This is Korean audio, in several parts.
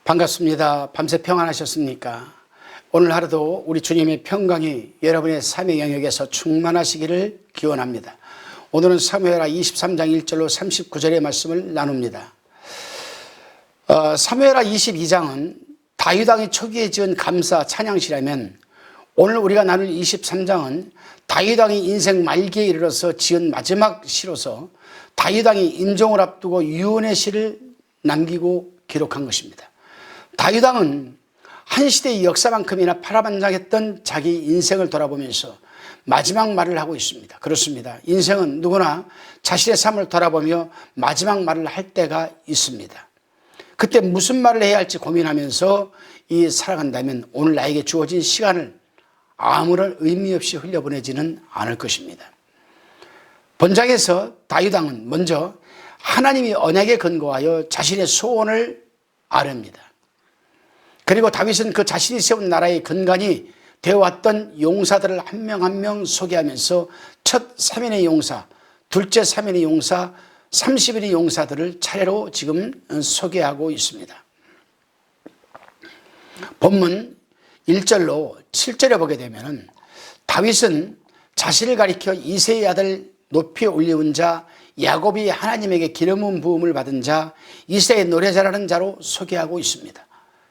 반갑습니다. 밤새 평안하셨습니까? 오늘 하루도 우리 주님의 평강이 여러분의 삶의 영역에서 충만하시기를 기원합니다. 오늘은 사무엘하 23장 1절로 39절의 말씀을 나눕니다. 사무엘하 22장은 다윗 왕이 초기에 지은 감사 찬양시라면, 오늘 우리가 나눌 23장은 다윗 왕이 인생 말기에 이르러서 지은 마지막 시로서 다윗 왕이 임종을 앞두고 유언의 시를 남기고 기록한 것입니다. 다윗 왕은 한 시대의 역사만큼이나 파란만장했던 자기 인생을 돌아보면서 마지막 말을 하고 있습니다. 그렇습니다. 인생은 누구나 자신의 삶을 돌아보며 마지막 말을 할 때가 있습니다. 그때 무슨 말을 해야 할지 고민하면서 살아간다면 오늘 나에게 주어진 시간을 아무런 의미 없이 흘려보내지는 않을 것입니다. 본장에서 다윗 왕은 먼저 하나님이 언약에 근거하여 자신의 소원을 아뢰입니다. 그리고 다윗은 그 자신이 세운 나라의 근간이 되어왔던 용사들을 한 명 한 명 소개하면서 첫 3인의 용사, 둘째 3인의 용사, 30인의 용사들을 차례로 지금 소개하고 있습니다. 본문 1절로 7절에 보게 되면 다윗은 자신을 가리켜 이새의 아들 높이 올리운 자, 야곱이 하나님에게 기름 부음을 받은 자, 이새의 노래 잘하는 자로 소개하고 있습니다.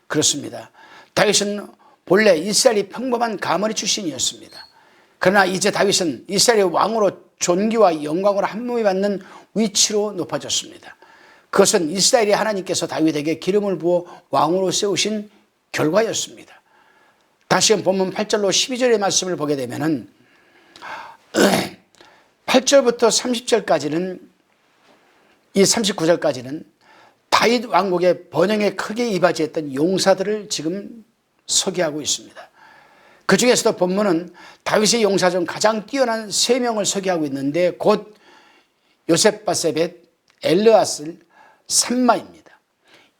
그렇습니다. 다윗은 본래 이스라엘이 평범한 가문의 출신이었습니다. 그러나 이제 다윗은 이스라엘의 왕으로 존귀와 영광으로 한몸에 받는 위치로 높아졌습니다. 그것은 이스라엘의 하나님께서 다윗에게 기름을 부어 왕으로 세우신 결과였습니다. 다시금 본문 8절로 12절의 말씀을 보게 되면 8절부터 30절까지는, 이 39절까지는 다윗 왕국의 번영에 크게 이바지했던 용사들을 지금 소개하고 있습니다. 그 중에서도 본문은 다윗의 용사 중 가장 뛰어난 3명을 소개하고 있는데, 곧 요셉바세벳, 엘르아슬, 삼마입니다.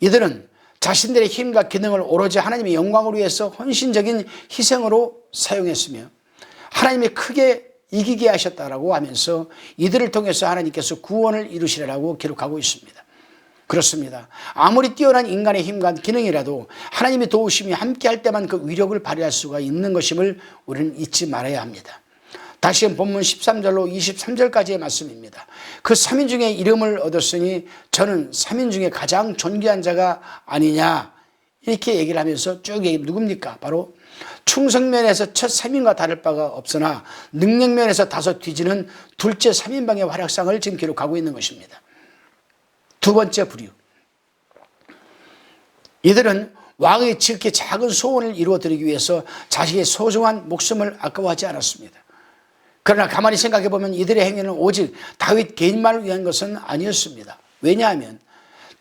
이들은 자신들의 힘과 기능을 오로지 하나님의 영광을 위해서 헌신적인 희생으로 사용했으며 하나님이 크게 이기게 하셨다라고 하면서 이들을 통해서 하나님께서 구원을 이루시라고 기록하고 있습니다. 그렇습니다. 아무리 뛰어난 인간의 힘과 기능이라도 하나님의 도우심이 함께할 때만 그 위력을 발휘할 수가 있는 것임을 우리는 잊지 말아야 합니다. 다시 본문 13절로 23절까지의 말씀입니다. 그 3인 중에 이름을 얻었으니 저는 3인 중에 가장 존귀한 자가 아니냐, 이렇게 얘기를 하면서 쭉 누굽니까? 바로 충성면에서 첫 3인과 다를 바가 없으나 능력면에서 다소 뒤지는 둘째 3인방의 활약상을 지금 기록하고 있는 것입니다. 두 번째 부류, 이들은 왕의 지극히 작은 소원을 이루어드리기 위해서 자신의 소중한 목숨을 아까워하지 않았습니다. 그러나 가만히 생각해 보면 이들의 행위는 오직 다윗 개인만을 위한 것은 아니었습니다. 왜냐하면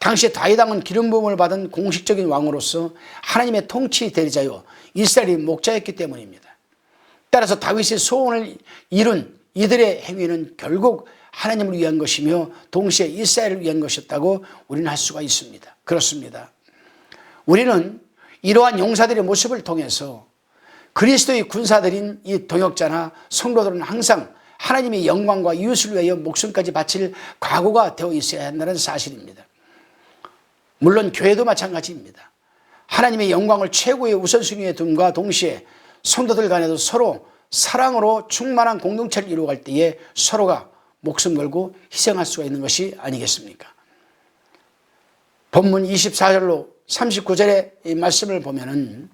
당시 다윗 왕은 기름 부음을 받은 공식적인 왕으로서 하나님의 통치 대리자요 이스라엘의 목자였기 때문입니다. 따라서 다윗의 소원을 이룬 이들의 행위는 결국 하나님을 위한 것이며 동시에 이스라엘을 위한 것이었다고 우리는 할 수가 있습니다. 그렇습니다. 우리는 이러한 용사들의 모습을 통해서 그리스도의 군사들인 이 동역자나 성도들은 항상 하나님의 영광과 이웃을 위하여 목숨까지 바칠 각오가 되어 있어야 한다는 사실입니다. 물론 교회도 마찬가지입니다. 하나님의 영광을 최고의 우선순위에 둠과 동시에 성도들 간에도 서로 사랑으로 충만한 공동체를 이루어갈 때에 서로가 목숨 걸고 희생할 수가 있는 것이 아니겠습니까? 본문 24절로 39절의 이 말씀을 보면은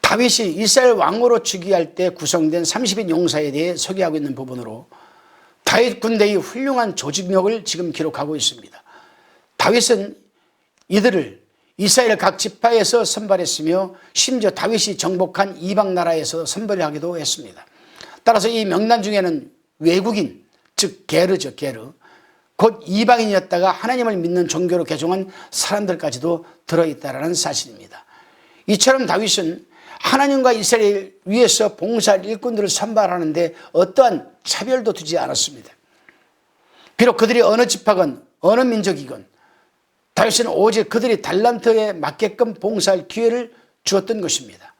다윗이 이스라엘 왕으로 즉위할 때 구성된 30인 용사에 대해 소개하고 있는 부분으로 다윗 군대의 훌륭한 조직력을 지금 기록하고 있습니다. 다윗은 이들을 이스라엘 각 지파에서 선발했으며 심지어 다윗이 정복한 이방 나라에서 선발을 하기도 했습니다. 따라서 이 명단 중에는 외국인, 즉 게르죠, 게르, 곧 이방인이었다가 하나님을 믿는 종교로 개종한 사람들까지도 들어있다는 사실입니다. 이처럼 다윗은 하나님과 이스라엘 위에서 봉사할 일꾼들을 선발하는데 어떠한 차별도 두지 않았습니다. 비록 그들이 어느 지파건 어느 민족이건 다윗은 오직 그들이 달란트에 맞게끔 봉사할 기회를 주었던 것입니다.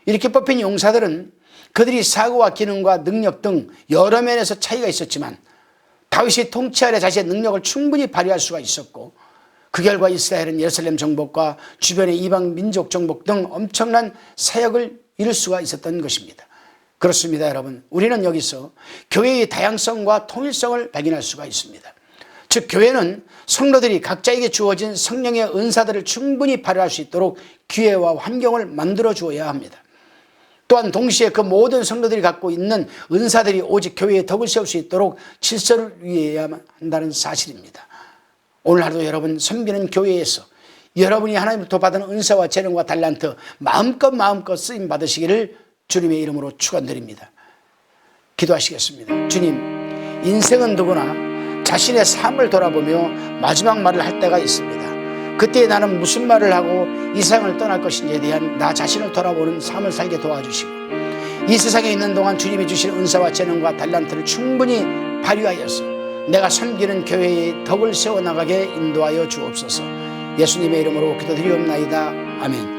이렇게 뽑힌 용사들은 그들이 사고와 기능과 능력 등 여러 면에서 차이가 있었지만 다윗이 통치 아래 자신의 능력을 충분히 발휘할 수가 있었고, 그 결과 이스라엘은 예루살렘 정복과 주변의 이방 민족 정복 등 엄청난 사역을 이룰 수가 있었던 것입니다. 그렇습니다, 여러분. 우리는 여기서 교회의 다양성과 통일성을 발견할 수가 있습니다. 즉, 교회는 성도들이 각자에게 주어진 성령의 은사들을 충분히 발휘할 수 있도록 기회와 환경을 만들어 주어야 합니다. 또한 동시에 그 모든 성도들이 갖고 있는 은사들이 오직 교회의 덕을 세울 수 있도록 질서를 위해야만 한다는 사실입니다. 오늘 하루도 여러분 섬기는 교회에서 여러분이 하나님부터 받은 은사와 재능과 달란트 마음껏 쓰임 받으시기를 주님의 이름으로 축원드립니다. 기도하시겠습니다. 주님, 인생은 누구나 자신의 삶을 돌아보며 마지막 말을 할 때가 있습니다. 그때 나는 무슨 말을 하고 이 세상을 떠날 것인지에 대한 나 자신을 돌아보는 삶을 살게 도와주시고, 이 세상에 있는 동안 주님이 주신 은사와 재능과 달란트를 충분히 발휘하여서 내가 섬기는 교회의 덕을 세워나가게 인도하여 주옵소서. 예수님의 이름으로 기도드리옵나이다. 아멘.